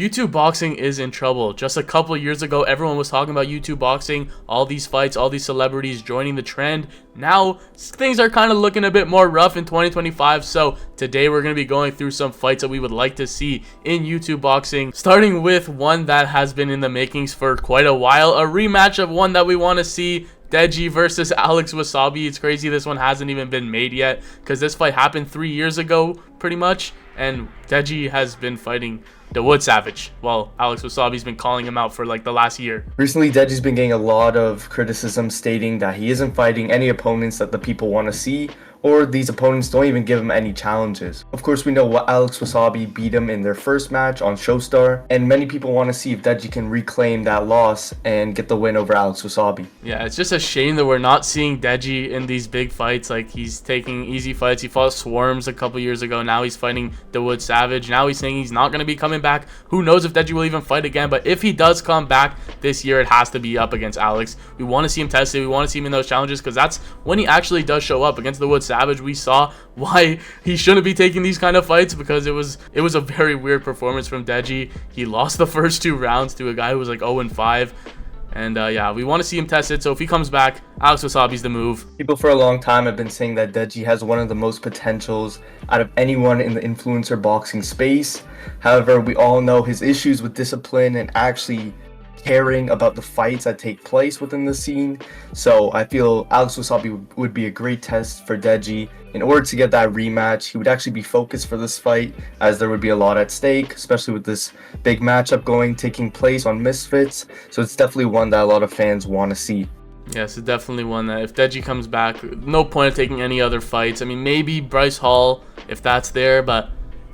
YouTube boxing is in trouble. Just a couple of years ago, everyone was talking about YouTube boxing, all these fights, all these celebrities joining the trend. Now, things are kind of looking a bit more rough in 2025, so today we're going to be going through some fights that we would like to see in YouTube boxing, starting with one that has been in the makings for quite a while, a rematch of one that we want to see. Deji versus Alex Wasabi. It's crazy this one hasn't even been made yet because this fight happened 3 years ago pretty much, and Deji has been fighting the Wood Savage while Alex Wasabi's been calling him out for like the last year. Recently, Deji's been getting a lot of criticism stating that he isn't fighting any opponents that the people want to see, or these opponents don't even give him any challenges. Of course, we know what Alex Wasabi beat him in their first match on Showstar, and many people want to see if Deji can reclaim that loss and get the win over Alex Wasabi. Yeah, it's just a shame that we're not seeing Deji in these big fights. Like, he's taking easy fights. He fought Swarms a couple years ago. Now he's fighting the Wood Savage. Now he's saying he's not going to be coming back. Who knows if Deji will even fight again, but if he does come back this year, it has to be up against Alex. We want to see him tested. We want to see him in those challenges because that's when he actually does show up against the Wood Savage. We saw why he shouldn't be taking these kind of fights because it was a very weird performance from Deji. He lost the first 2 rounds to a guy who was like 0-5. And yeah, we want to see him tested. So if he comes back, Alex Wasabi's the move. People for a long time have been saying that Deji has one of the most potentials out of anyone in the influencer boxing space. However, we all know his issues with discipline and actually caring about the fights that take place within the scene. So I feel Alex Wasabi would be a great test for Deji. In order to get that rematch, he would actually be focused for this fight, as there would be a lot at stake, especially with this big matchup taking place on Misfits. So it's definitely one that a lot of fans want to see. Yes, it's definitely one that if Deji comes back, no point of taking any other fights. I mean, maybe Bryce Hall if that's there, but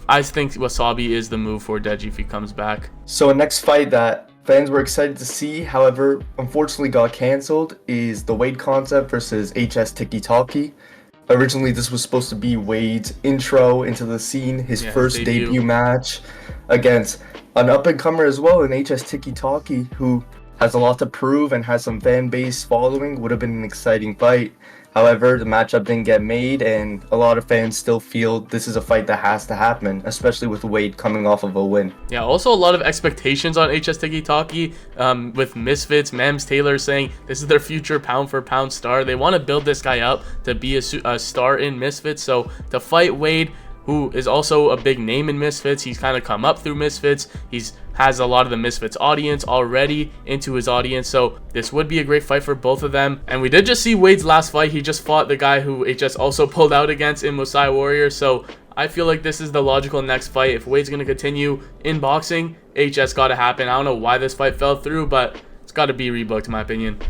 I think Wasabi is the move for Deji if he comes back. So a next fight that fans were excited to see, however, unfortunately got cancelled, is the Wade Concept versus HS Tiki Talkie. Originally, this was supposed to be Wade's intro into the scene, his first debut match against an up-and-comer as well in HS Tiki Talkie, who has a lot to prove and has some fan base following. Would have been an exciting fight. However, the matchup didn't get made, and a lot of fans still feel this is a fight that has to happen, especially with Wade coming off of a win. Yeah, also a lot of expectations on HS Tiki Talkie with Misfits, Mems, Taylor saying this is their future pound-for-pound star. They want to build this guy up to be a star in Misfits, so to fight Wade, who is also a big name in Misfits. He's kind of come up through Misfits. Has a lot of the Misfits audience already into his audience, so this would be a great fight for both of them. And we did just see Wade's last fight. He just fought the guy who HS also pulled out against in Mosai Warrior, so I feel like this is the logical next fight. If Wade's going to continue in boxing, HS got to happen. I don't know why this fight fell through, but it's got to be rebooked in my opinion.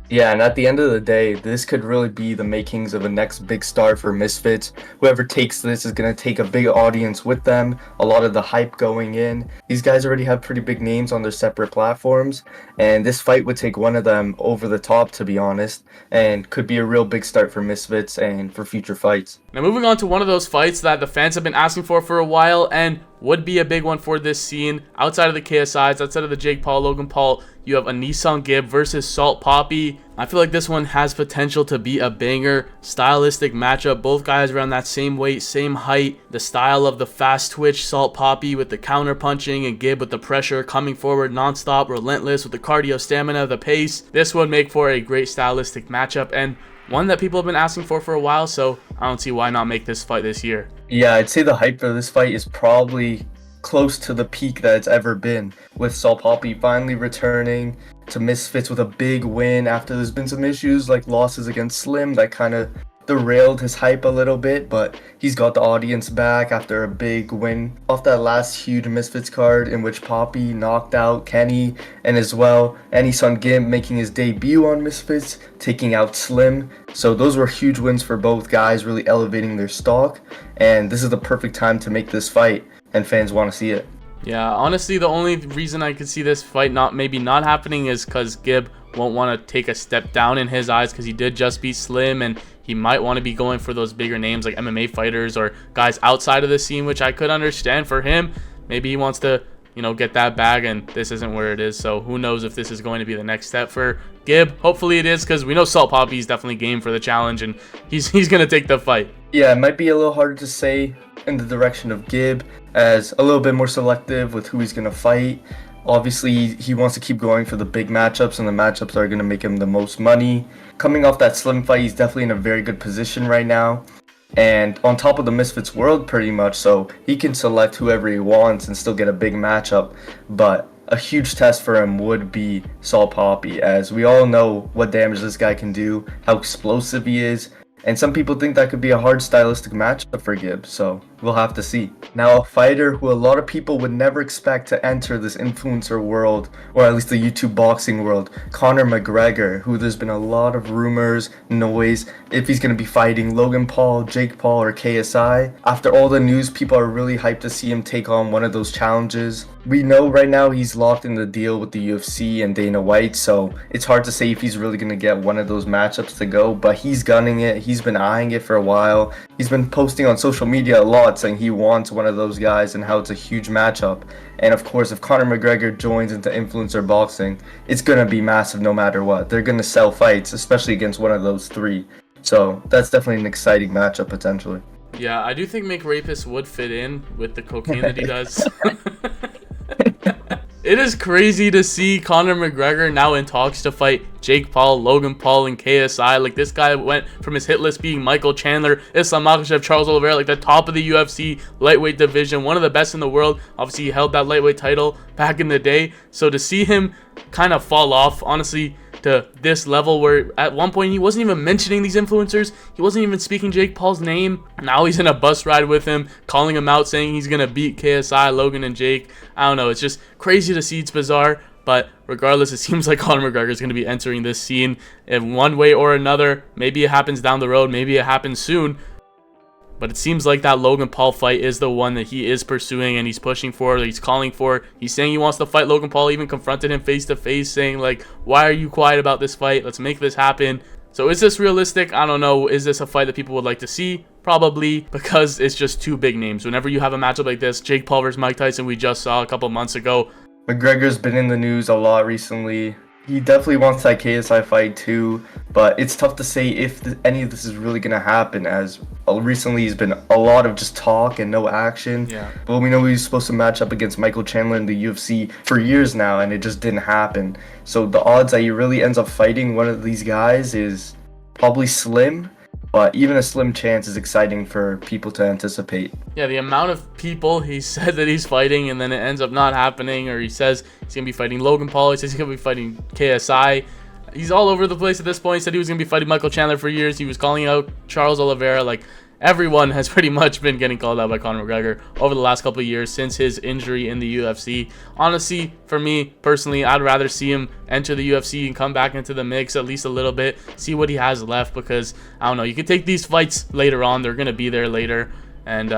Yeah, and at the end of the day, this could really be the makings of a next big star for Misfits. Whoever takes this is going to take a big audience with them, a lot of the hype going in. These guys already have pretty big names on their separate platforms, and this fight would take one of them over the top, to be honest, and could be a real big start for Misfits and for future fights. Now moving on to one of those fights that the fans have been asking for a while and would be a big one for this scene. Outside of the KSIs, outside of the Jake Paul, Logan Paul, you have a Nissan Gibb versus Salt Poppy. I feel like this one has potential to be a banger, stylistic matchup. Both guys around that same weight, same height. The style of the fast twitch Salt Poppy with the counter punching and Gibb with the pressure, coming forward non-stop, relentless with the cardio stamina, the pace. This would make for a great stylistic matchup and one that people have been asking for a while, so I don't see why not make this fight this year. Yeah, I'd say the hype for this fight is probably close to the peak that it's ever been, with Salt Poppy finally returning to Misfits with a big win after there's been some issues like losses against Slim that kind of derailed his hype a little bit, but he's got the audience back after a big win off that last huge Misfits card in which Poppy knocked out Kenny, and as well Nissan Gibb making his debut on Misfits, taking out Slim. So those were huge wins for both guys, really elevating their stock, and this is the perfect time to make this fight, and fans want to see it. Yeah, honestly, the only reason I could see this fight maybe not happening is because Gibb won't want to take a step down in his eyes because he did just beat Slim, and he might want to be going for those bigger names like MMA fighters or guys outside of the scene, which I could understand for him. Maybe he wants to, get that bag, and this isn't where it is. So who knows if this is going to be the next step for Gibb. Hopefully it is, because we know Salt Poppy is definitely game for the challenge, and he's going to take the fight. Yeah, it might be a little harder to say in the direction of Gibb, as a little bit more selective with who he's going to fight. Obviously, he wants to keep going for the big matchups and the matchups that are going to make him the most money. Coming off that slim fight, he's definitely in a very good position right now. And on top of the Misfits world pretty much, so he can select whoever he wants and still get a big matchup. But a huge test for him would be Saul Poppy, as we all know what damage this guy can do, how explosive he is, and some people think that could be a hard stylistic matchup for Gibb, so we'll have to see. Now, a fighter who a lot of people would never expect to enter this influencer world, or at least the YouTube boxing world, Conor McGregor, who there's been a lot of rumors, noise, if he's going to be fighting Logan Paul, Jake Paul, or KSI. After all the news, people are really hyped to see him take on one of those challenges. We know right now he's locked in the deal with the UFC and Dana White, so it's hard to say if he's really going to get one of those matchups to go, but he's gunning it. He's been eyeing it for a while. He's been posting on social media a lot saying he wants one of those guys and how it's a huge matchup. And of course, if Conor McGregor joins into influencer boxing, it's going to be massive no matter what. They're going to sell fights, especially against one of those three. So that's definitely an exciting matchup potentially. Yeah, I do think McRapist would fit in with the cocaine that he does. It is crazy to see Conor McGregor now in talks to fight Jake Paul, Logan Paul, and KSI. Like, this guy went from his hit list being Michael Chandler, Islam Makhachev, Charles Oliveira, like the top of the UFC lightweight division, one of the best in the world. Obviously, he held that lightweight title back in the day. So to see him kind of fall off, honestly, to this level where at one point he wasn't even mentioning these influencers, he wasn't even speaking Jake Paul's name. Now he's in a bus ride with him, calling him out, saying he's gonna beat KSI, Logan, and Jake. I don't know, it's just crazy to see. It's bizarre, but regardless, it seems like Conor McGregor is going to be entering this scene in one way or another. Maybe it happens down the road, maybe it happens soon, but it seems like that Logan Paul fight is the one that he is pursuing and he's pushing for, he's calling for. He's saying he wants to fight Logan Paul, even confronted him face to face, saying like, why are you quiet about this fight? Let's make this happen. So is this realistic? I don't know. Is this a fight that people would like to see? Probably, because it's just two big names. Whenever you have a matchup like this, Jake Paul versus Mike Tyson, we just saw a couple months ago. McGregor's been in the news a lot recently. He definitely wants that KSI fight too, but it's tough to say if any of this is really going to happen, as recently he's been a lot of just talk and no action. Yeah. But we know he was supposed to match up against Michael Chandler in the UFC for years now, and it just didn't happen. So the odds that he really ends up fighting one of these guys is probably slim, but even a slim chance is exciting for people to anticipate. Yeah, the amount of people he said that he's fighting and then it ends up not happening, or he says he's going to be fighting Logan Paul, he says he's going to be fighting KSI. He's all over the place at this point. He said he was going to be fighting Michael Chandler for years. He was calling out Charles Oliveira. Like, everyone has pretty much been getting called out by Conor McGregor over the last couple of years since his injury in the UFC. Honestly, for me personally, I'd rather see him enter the UFC and come back into the mix at least a little bit, see what he has left, because I don't know, you can take these fights later on. They're going to be there later. And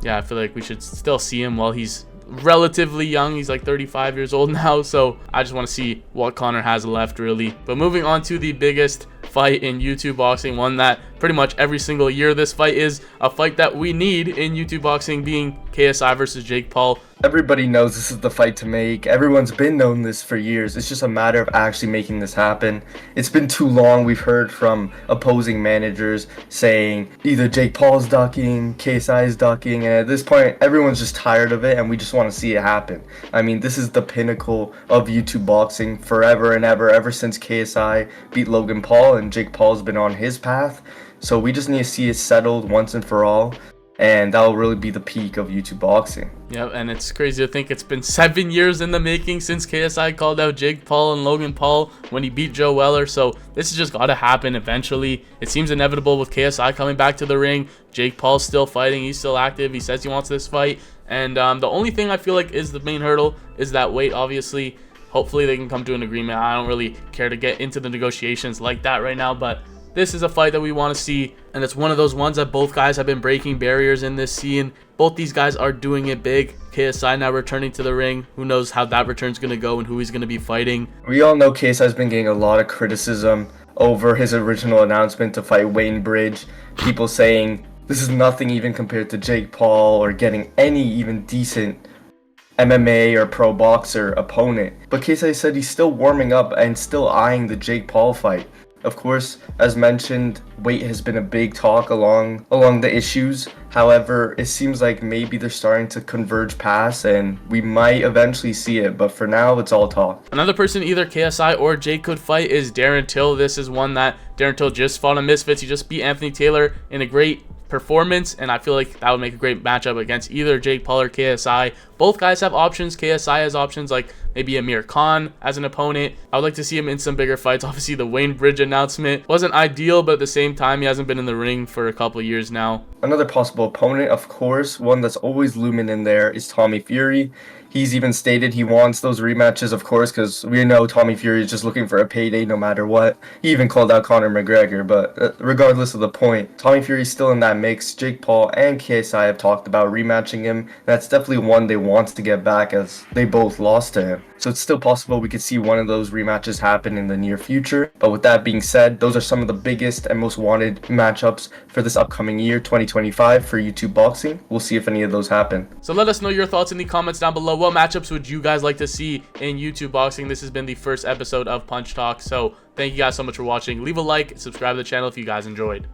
yeah, I feel like we should still see him while he's relatively young. He's like 35 years old now, so I just want to see what Conor has left, really. But moving on to the biggest fight in YouTube boxing, one that pretty much every single year this fight is a fight that we need in YouTube boxing, being KSI versus Jake Paul. Everybody knows this is the fight to make. Everyone's been known this for years. It's just a matter of actually making this happen. It's been too long. We've heard from opposing managers saying either Jake Paul's ducking, KSI's ducking, and at this point, everyone's just tired of it, and we just want to see it happen. I mean, this is the pinnacle of YouTube boxing forever and ever since KSI beat Logan Paul, and Jake Paul's been on his path. So we just need to see it settled once and for all, and that'll really be the peak of YouTube boxing. Yeah, and it's crazy to think it's been 7 years in the making since KSI called out Jake Paul and Logan Paul when he beat Joe Weller. So this has just got to happen eventually. It seems inevitable with KSI coming back to the ring. Jake Paul's still fighting. He's still active. He says he wants this fight. And the only thing I feel like is the main hurdle is that weight, obviously. Hopefully they can come to an agreement. I don't really care to get into the negotiations like that right now, but this is a fight that we want to see, and it's one of those ones that both guys have been breaking barriers in this scene. Both these guys are doing it big. KSI now returning to the ring. Who knows how that return's going to go and who he's going to be fighting. We all know KSI's been getting a lot of criticism over his original announcement to fight Wayne Bridge. People saying this is nothing even compared to Jake Paul or getting any even decent MMA or pro boxer opponent. But KSI said he's still warming up and still eyeing the Jake Paul fight. Of course, as mentioned, weight has been a big talk along the issues. However, it seems like maybe they're starting to converge past, and we might eventually see it, but for now, it's all talk. Another person either KSI or Jake could fight is Darren Till. This is one that Darren Till just fought on Misfits. He just beat Anthony Taylor in a great performance, and I feel like that would make a great matchup against either Jake Paul or KSI. Both guys have options. KSI has options like maybe Amir Khan as an opponent. I would like to see him in some bigger fights. Obviously, the Wayne Bridge announcement wasn't ideal, but at the same time, he hasn't been in the ring for a couple of years now. Another possible opponent, of course, one that's always looming in there, is Tommy Fury. He's even stated he wants those rematches, of course, because we know Tommy Fury is just looking for a payday no matter what. He even called out Conor McGregor, but regardless of the point, Tommy Fury's still in that mix. Jake Paul and KSI have talked about rematching him. That's definitely one they want to get back, as they both lost to him. So it's still possible we could see one of those rematches happen in the near future. But with that being said, those are some of the biggest and most wanted matchups for this upcoming year, 2025, for YouTube boxing. We'll see if any of those happen. So let us know your thoughts in the comments down below. What matchups would you guys like to see in YouTube boxing? This has been the first episode of Punch Talk. So thank you guys so much for watching. Leave a like, subscribe to the channel if you guys enjoyed.